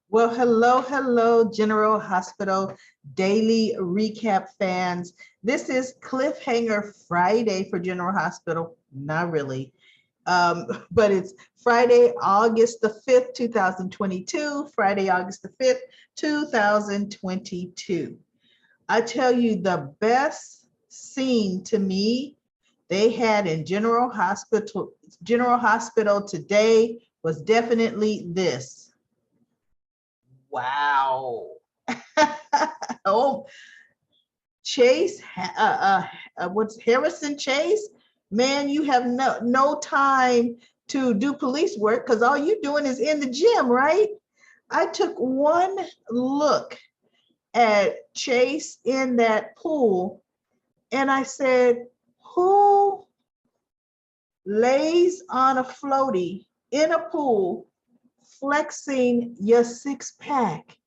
Well, hello, General Hospital Daily Recap fans. This is Cliffhanger Friday for General Hospital. Not really, but it's Friday, August the 5th, 2022. Friday, August the 5th, 2022. I tell you, the best scene to me they had in General Hospital today was definitely this. Wow. Oh, Chase, what's Harrison Chase? Man, you have no time to do police work because all you're doing is in the gym, right? I took one look at Chase in that pool and I said, who lays on a floaty in a pool flexing your six pack?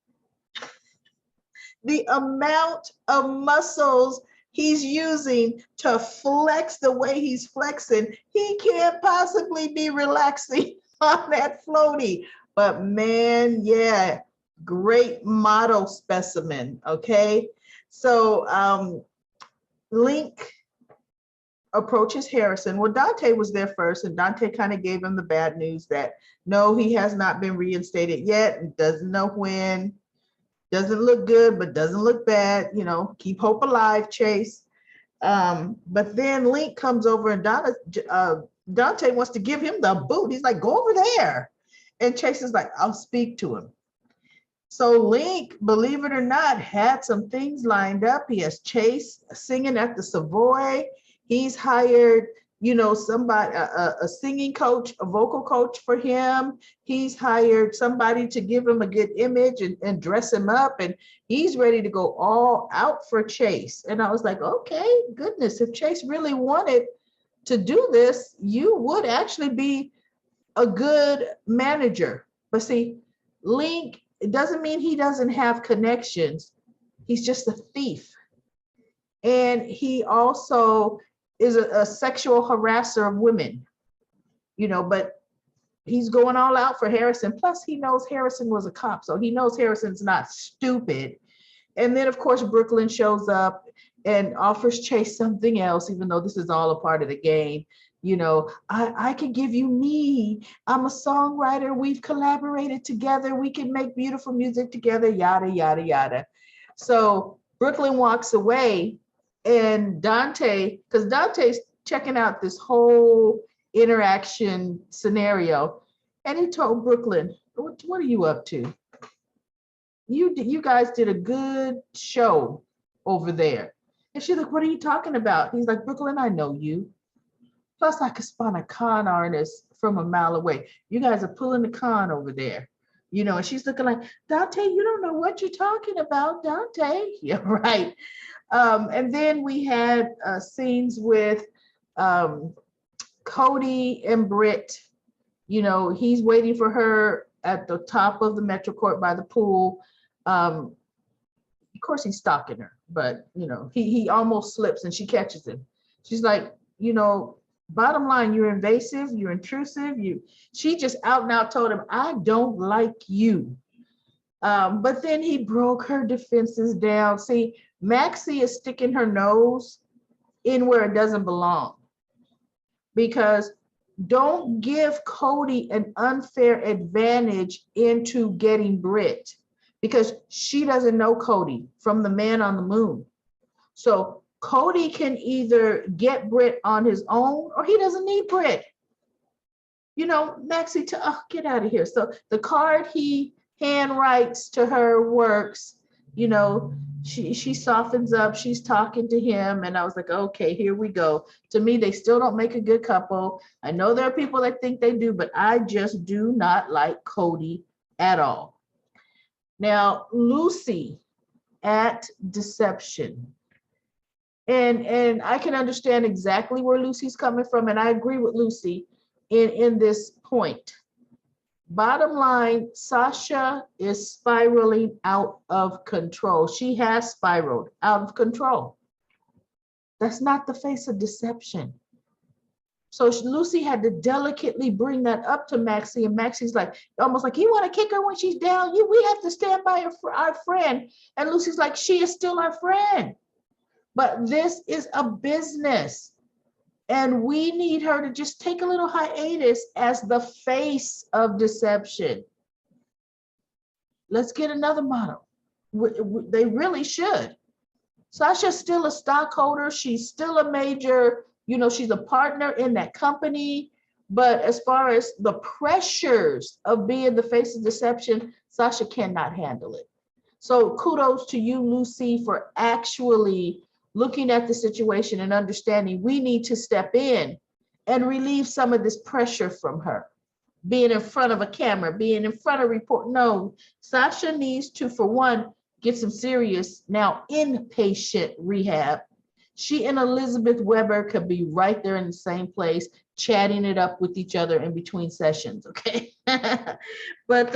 The amount of muscles he's using to flex the way he's flexing, he can't possibly be relaxing on that floaty. But man, yeah, great model specimen. Okay. So Link approaches Harrison. Well, Dante was there first, and Dante kind of gave him the bad news that no, he has not been reinstated yet and doesn't know when. Doesn't look good, but doesn't look bad. You know, keep hope alive, Chase. But then Link comes over and Dante wants to give him the boot. He's like, go over there. And Chase is like, I'll speak to him. So Link, believe it or not, had some things lined up. He has Chase singing at the Savoy. He's hired, somebody, a singing coach, a vocal coach for him. He's hired somebody to give him a good image and dress him up. And he's ready to go all out for Chase. And I was like, okay, goodness, if Chase really wanted to do this, you would actually be a good manager. But see, Link, it doesn't mean he doesn't have connections. He's just a thief. And he also is a sexual harasser of women, but he's going all out for Harrison. Plus, he knows Harrison was a cop, so he knows Harrison's not stupid. And then, of course, Brooklyn shows up and offers Chase something else, even though this is all a part of the game. I can give you me. I'm a songwriter. We've collaborated together. We can make beautiful music together, yada, yada, yada. So Brooklyn walks away and Dante, because Dante's checking out this whole interaction scenario. And he told Brooklyn, what are you up to? You guys did a good show over there. And she's like, what are you talking about? He's like, Brooklyn, I know you. Plus, I could spot a con artist from a mile away. You guys are pulling the con over there. And she's looking like, Dante, you don't know what you're talking about, Dante. Yeah, right. And then we had scenes with Cody and Britt. He's waiting for her at the top of the Metro Court by the pool. Of course, he's stalking her, but, he almost slips and she catches him. She's like, bottom line, you're invasive, you're intrusive. She just out and out told him, I don't like you. But then he broke her defenses down. See, Maxie is sticking her nose in where it doesn't belong. Because don't give Cody an unfair advantage into getting Britt, because she doesn't know Cody from the man on the moon. So Cody can either get Britt on his own or he doesn't need Britt. Maxie, get out of here. So the card he hand writes to her works. She softens up, she's talking to him, and I was like, okay, here we go. To me, they still don't make a good couple. I know there are people that think they do, but I just do not like Cody at all. Now, Lucy at Deception. And I can understand exactly where Lucy's coming from, and I agree with Lucy in this point. Bottom line, Sasha is spiraling out of control. She has spiraled out of control. That's not the face of deception. So Lucy had to delicately bring that up to Maxie, and Maxie's like, almost like, you want to kick her when she's down? We have to stand by our friend. And Lucy's like, she is still our friend. But this is a business. And we need her to just take a little hiatus as the face of deception. Let's get another model. They really should. Sasha's still a stockholder. She's still a major, she's a partner in that company. But as far as the pressures of being the face of deception, Sasha cannot handle it. So kudos to you, Lucy, for actually looking at the situation and understanding we need to step in and relieve some of this pressure from her. Being in front of a camera, being in front of report. No, Sasha needs to, for one, get some serious now inpatient rehab. She and Elizabeth Weber could be right there in the same place, chatting it up with each other in between sessions, okay? But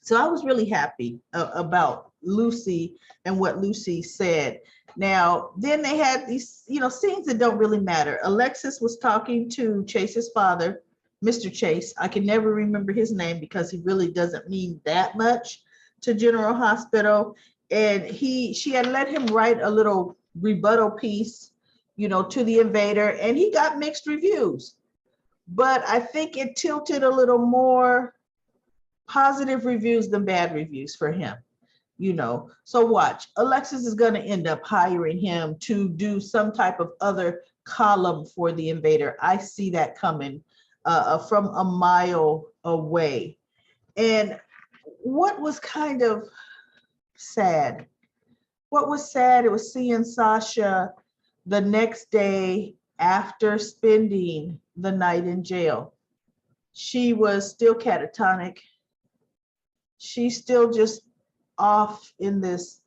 so I was really happy about Lucy and what Lucy said. Now, then they had these, scenes that don't really matter. Alexis was talking to Chase's father, Mr. Chase. I can never remember his name because he really doesn't mean that much to General Hospital. And she had let him write a little rebuttal piece, to the invader, and he got mixed reviews. But I think it tilted a little more positive reviews than bad reviews for him. So watch, Alexis is going to end up hiring him to do some type of other column for the invader. I see that coming from a mile away. And what was kind of sad, it was seeing Sasha the next day after spending the night in jail. She was still catatonic. She's still just off in this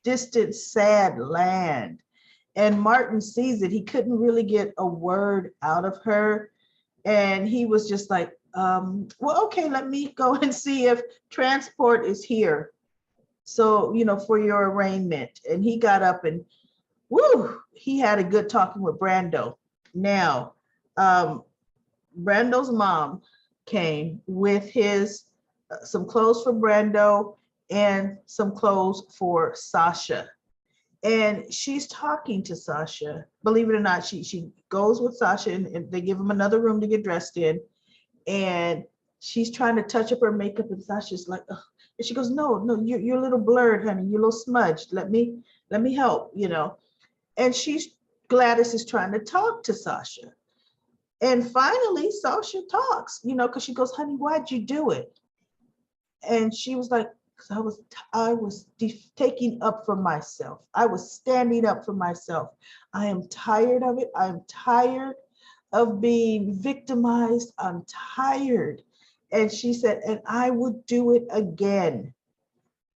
distant, sad land. And Martin sees it. He couldn't really get a word out of her. And he was just like, well, okay, let me go and see if transport is here. So, for your arraignment. And he got up and, he had a good talking with Brando. Now, Brando's mom came with some clothes for Brando and some clothes for Sasha. And she's talking to Sasha. Believe it or not, she goes with Sasha and they give him another room to get dressed in. And she's trying to touch up her makeup and Sasha's like, ugh. And she goes, no, you're a little blurred, honey. You're a little smudged. Let me help, And Gladys is trying to talk to Sasha. And finally, Sasha talks, because she goes, honey, why'd you do it? And she was like, because I was taking up for myself. I was standing up for myself. I am tired of it. I'm tired of being victimized. I'm tired. And she said, and I would do it again.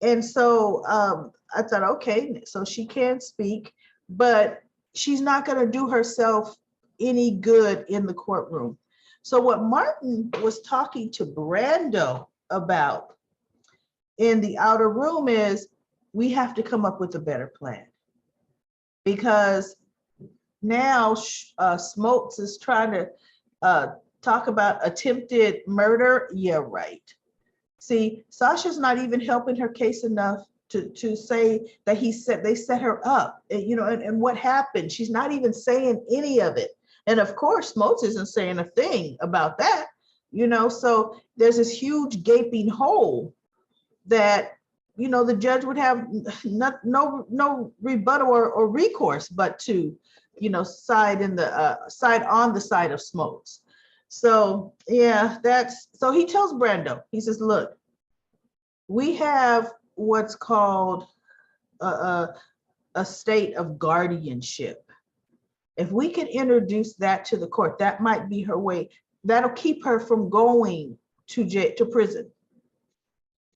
And so I thought, okay, so she can speak, but she's not going to do herself any good in the courtroom. So what Martin was talking to Brando about in the outer room is we have to come up with a better plan, because now Smoltz is trying to talk about attempted murder. Yeah, right. See, Sasha's not even helping her case enough to say that they set her up, and what happened. She's not even saying any of it. And of course, Smoltz isn't saying a thing about that, so there's this huge gaping hole that, the judge would have no rebuttal or recourse but to, side on the side of Smoltz. So yeah, so he tells Brando, he says, look, we have what's called a state of guardianship. If we could introduce that to the court, that might be her way. That'll keep her from going to prison.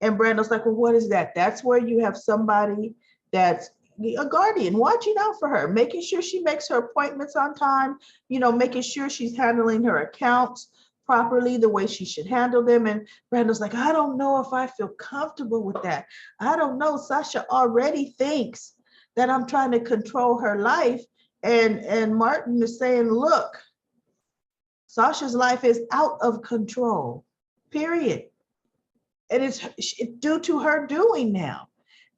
And Brando's like, well, what is that? That's where you have somebody that's a guardian watching out for her, making sure she makes her appointments on time, making sure she's handling her accounts properly, the way she should handle them. And Brando's like, I don't know if I feel comfortable with that. I don't know. Sasha already thinks that I'm trying to control her life. And Martin is saying, look, Sasha's life is out of control, period. And it's due to her doing now.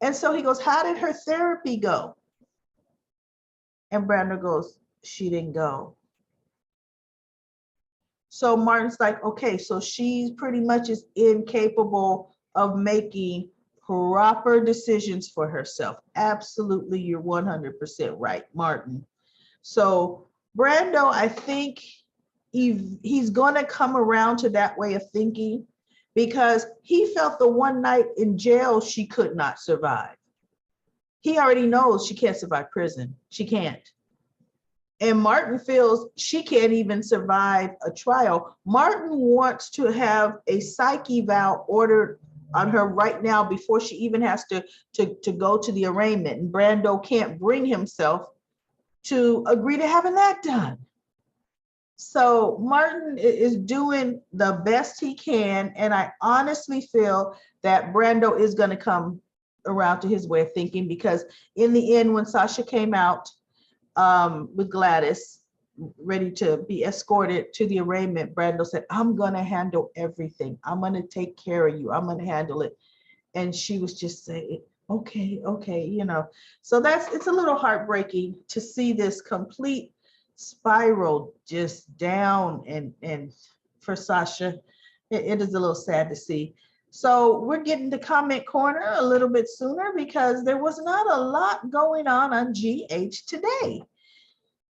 And so he goes, how did her therapy go? And Brando goes, she didn't go. So Martin's like, okay, so she's pretty much is incapable of making proper decisions for herself. Absolutely, you're 100% right, Martin. So Brando, I think he's going to come around to that way of thinking, because he felt the one night in jail she could not survive. He already knows she can't survive prison. She can't. And Martin feels she can't even survive a trial. Martin wants to have a psych eval ordered on her right now before she even has to go to the arraignment. And Brando can't bring himself to agree to having that done. So Martin is doing the best he can. And I honestly feel that Brando is going to come around to his way of thinking, because in the end, when Sasha came out with Gladys, ready to be escorted to the arraignment, Brando said, I'm going to handle everything. I'm going to take care of you. I'm going to handle it. And she was just saying, okay, you know. So it's a little heartbreaking to see this complete spiral just down, and for Sasha, it is a little sad to see. So we're getting to comment corner a little bit sooner, because there was not a lot going on GH today.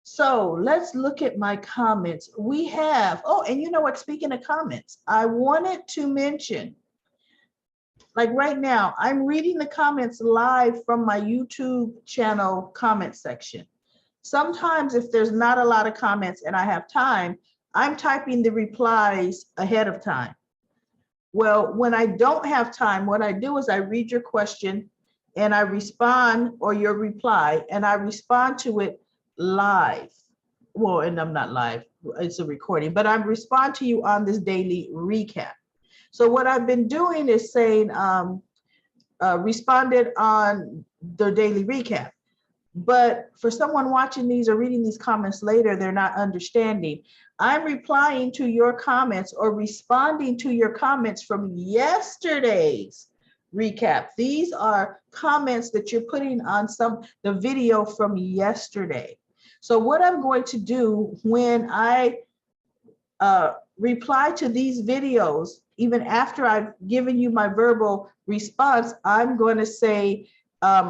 So let's look at my comments. We have, oh, and you know what, speaking of comments, I wanted to mention, like right now, I'm reading the comments live from my YouTube channel comment section. Sometimes if there's not a lot of comments and I have time, I'm typing the replies ahead of time. Well, when I don't have time, what I do is I read your question and I respond, or your reply, and I respond to it live. Well, and I'm not live, it's a recording, but I respond to you on this daily recap. So what I've been doing is saying, responded on the daily recap. But for someone watching these or reading these comments later, they're not understanding. I'm replying to your comments or responding to your comments from yesterday's recap. These are comments that you're putting on the video from yesterday. So what I'm going to do when I reply to these videos, even after I've given you my verbal response, I'm going to say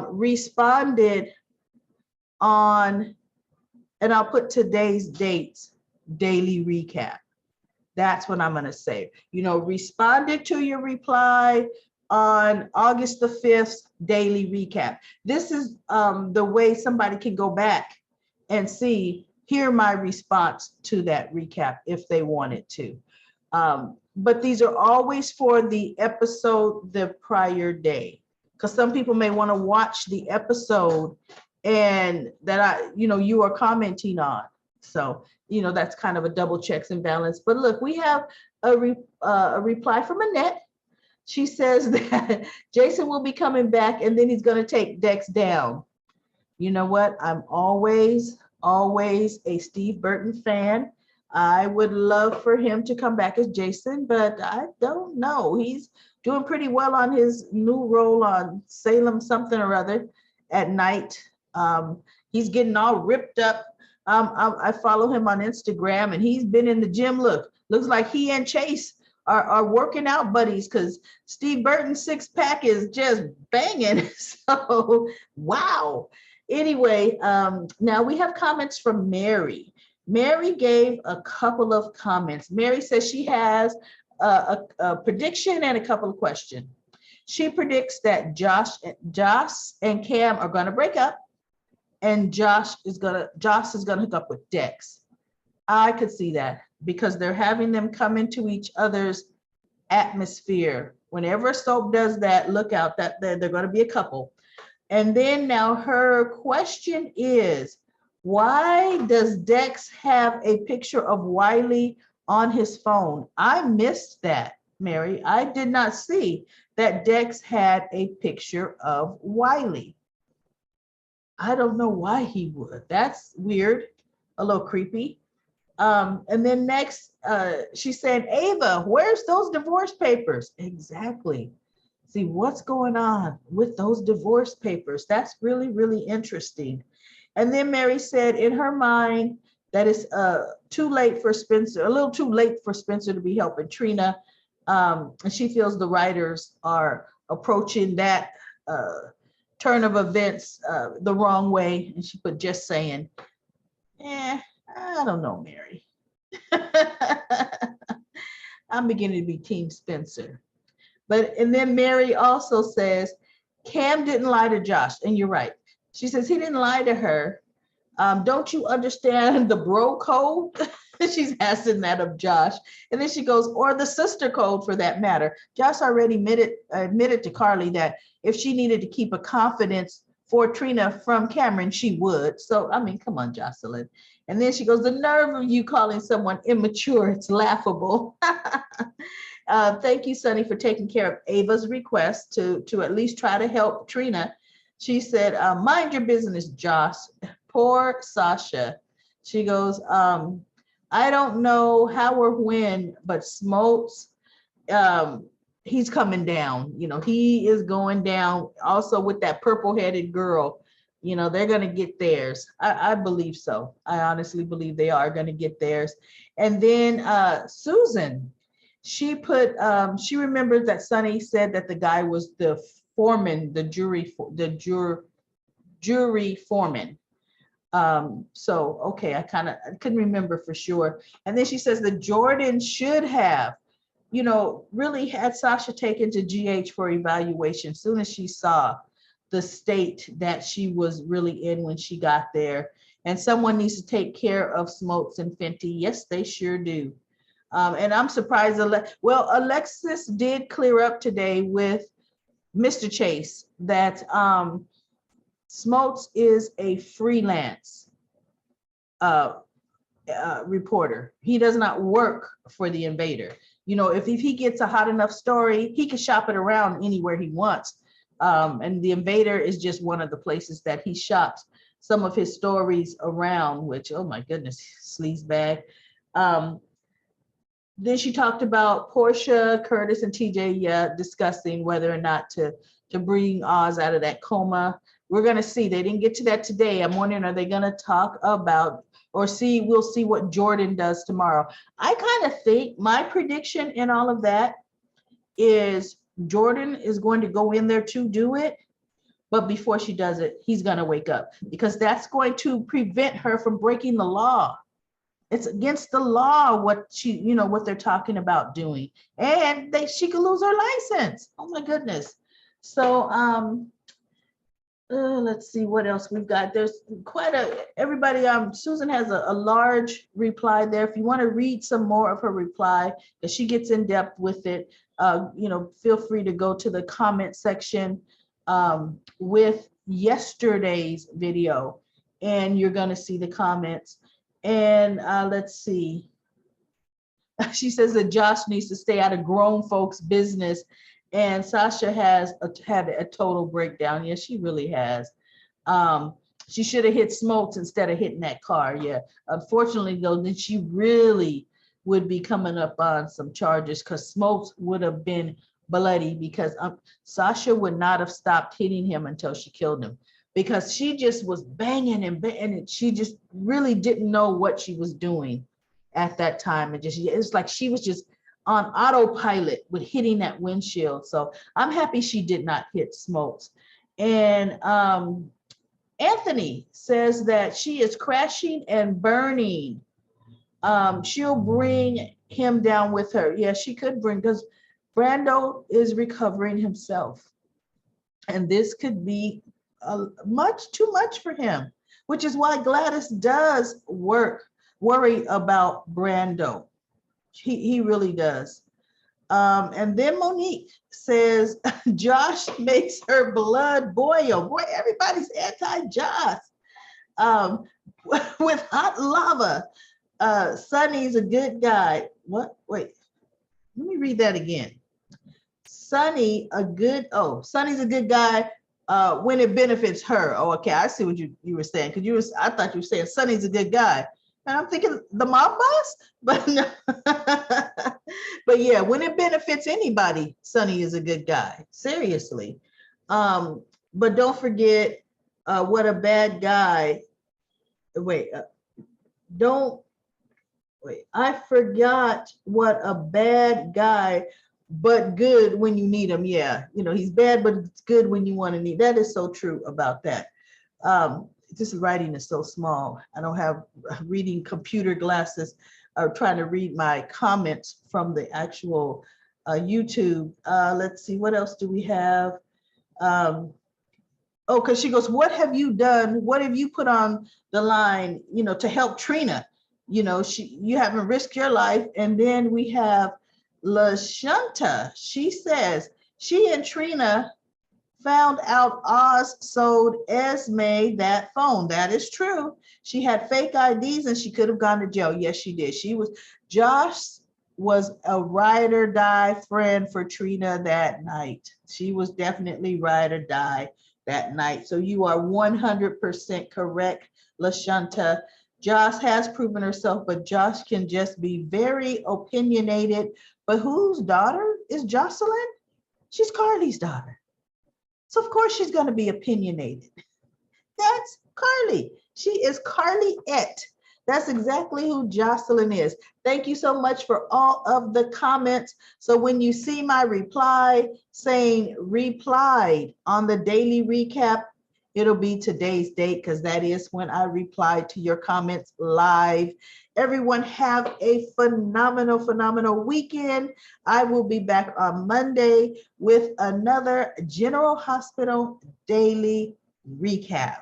responded on, and I'll put today's dates, daily recap. That's what I'm going to say. You know, responded to your reply on August the 5th, daily recap. This is the way somebody can go back and hear my response to that recap if they wanted to. But these are always for the episode the prior day, because some people may want to watch the episode and that you are commenting on. So, that's kind of a double checks and balance. But look, we have a reply from Annette. She says that Jason will be coming back and then he's going to take Dex down. You know what? I'm always a Steve Burton fan. I would love for him to come back as Jason, but I don't know. He's doing pretty well on his new role on Salem something or other at night. He's getting all ripped up. I follow him on Instagram, and he's been in the gym. Looks like he and Chase are working out buddies, because Steve Burton's six-pack is just banging. So, wow. Anyway, now we have comments from Mary. Mary gave a couple of comments. Mary says she has a prediction and a couple of questions. She predicts that Josh and Cam are going to break up, and Josh is gonna hook up with Dex. I could see that, because they're having them come into each other's atmosphere. Whenever a soap does that, look out, that they're going to be a couple. And then now her question is, why does Dex have a picture of Wiley on his phone? I missed that, Mary. I did not see that Dex had a picture of Wiley. I don't know why he would. That's weird, a little creepy. And then next, she said, Ava, where's those divorce papers? Exactly. See what's going on with those divorce papers. That's really, really interesting. And then Mary said in her mind that it's too late for Spencer, a little too late for Spencer to be helping Trina. And she feels the writers are approaching that turn of events the wrong way. And she put just saying, I don't know, Mary. I'm beginning to be Team Spencer. And then Mary also says, Cam didn't lie to Josh. And you're right. She says, he didn't lie to her. Don't you understand the bro code? She's asking that of Josh. And then she goes, or the sister code for that matter. Josh already admitted to Carly that if she needed to keep a confidence for Trina from Cameron, she would. So, I mean, come on, Jocelyn. And then she goes, the nerve of you calling someone immature, it's laughable. Thank you, Sunny, for taking care of Ava's request to at least try to help Trina. She said, mind your business, Josh. Poor Sasha. She goes, I don't know how or when, but Smokes, he's coming down. You know, he is going down also with that purple-headed girl. You know, they're going to get theirs. I believe so. I honestly believe they are going to get theirs. And then Susan, she remembered that Sunny said that the guy was the foreman, the jury foreman. So, okay, I couldn't remember for sure. And then she says that Jordan should have, really had Sasha taken to GH for evaluation as soon as she saw the state that she was really in when she got there. And someone needs to take care of Smokes and Fenty. Yes, they sure do. And I'm surprised. Alexis did clear up today with Mr. Chase that Smokes is a freelance reporter. He does not work for the Invader. If he gets a hot enough story, he can shop it around anywhere he wants. And the Invader is just one of the places that he shops some of his stories around, which, oh my goodness, sleazebag. Then she talked about Portia, Curtis, and TJ discussing whether or not to bring Oz out of that coma. We're going to see. They didn't get to that today. I'm wondering, are they going to talk about we'll see what Jordan does tomorrow. I kind of think my prediction in all of that is Jordan is going to go in there to do it. But before she does it, he's going to wake up because that's going to prevent her from breaking the law. It's against the law what they're talking about doing, and she could lose her license. Oh my goodness. So let's see what else we've got. There's everybody. Susan has a large reply there. If you want to read some more of her reply, because she gets in depth with it, feel free to go to the comment section with yesterday's video, and you're going to see the comments. And let's see. She says that Josh needs to stay out of grown folks' business. And Sasha has had a total breakdown. Yeah, she really has. She should have hit Smokes instead of hitting that car. Yeah. Unfortunately, though, then she really would be coming up on some charges because Smokes would have been bloody because Sasha would not have stopped hitting him until she killed him. Because she just was banging and she just really didn't know what she was doing at that time. And it's like she was just on autopilot with hitting that windshield. So I'm happy she did not hit Smokes. And Anthony says that she is crashing and burning. She'll bring him down with her. Yeah, she could bring, because Brando is recovering himself. And this could be too much for him, which is why Gladys does worry about Brando. He really does. And then Monique says Josh makes her blood boil. Boy, everybody's anti-Josh. With hot lava. Sonny's a good guy. What? Wait, let me read that again. Sonny's a good guy when it benefits her. Oh, okay, I see what you were saying. I thought you were saying Sonny's a good guy And I'm thinking the mob boss, but no. But yeah, when it benefits anybody, Sonny is a good guy. Seriously. Um, but don't forget what a bad guy. Wait, don't wait. I forgot what a bad guy, but good when you need him. Yeah, he's bad, but it's good when you want to need. That is so true about that. This writing is so small. I don't have reading computer glasses or trying to read my comments from the actual YouTube. Let's see, what else do we have? Oh, because she goes, what have you done? What have you put on the line, to help Trina? You haven't risked your life. And then we have LaShunta. She says she and Trina found out Oz sold Esme that phone. That is true. She had fake IDs and she could have gone to jail. Yes, she did. Josh was a ride or die friend for Trina that night. She was definitely ride or die that night. So you are 100% correct, LaShunta. Josh has proven herself, but Josh can just be very opinionated. But whose daughter is Jocelyn? She's Carly's daughter. So of course she's going to be opinionated. That's Carly. She is Carlyette. That's exactly who Jocelyn is. Thank you so much for all of the comments. So when you see my reply saying replied on the daily recap, it'll be today's date because that is when I replied to your comments live. Everyone have a phenomenal, phenomenal weekend. I will be back on Monday with another General Hospital daily recap.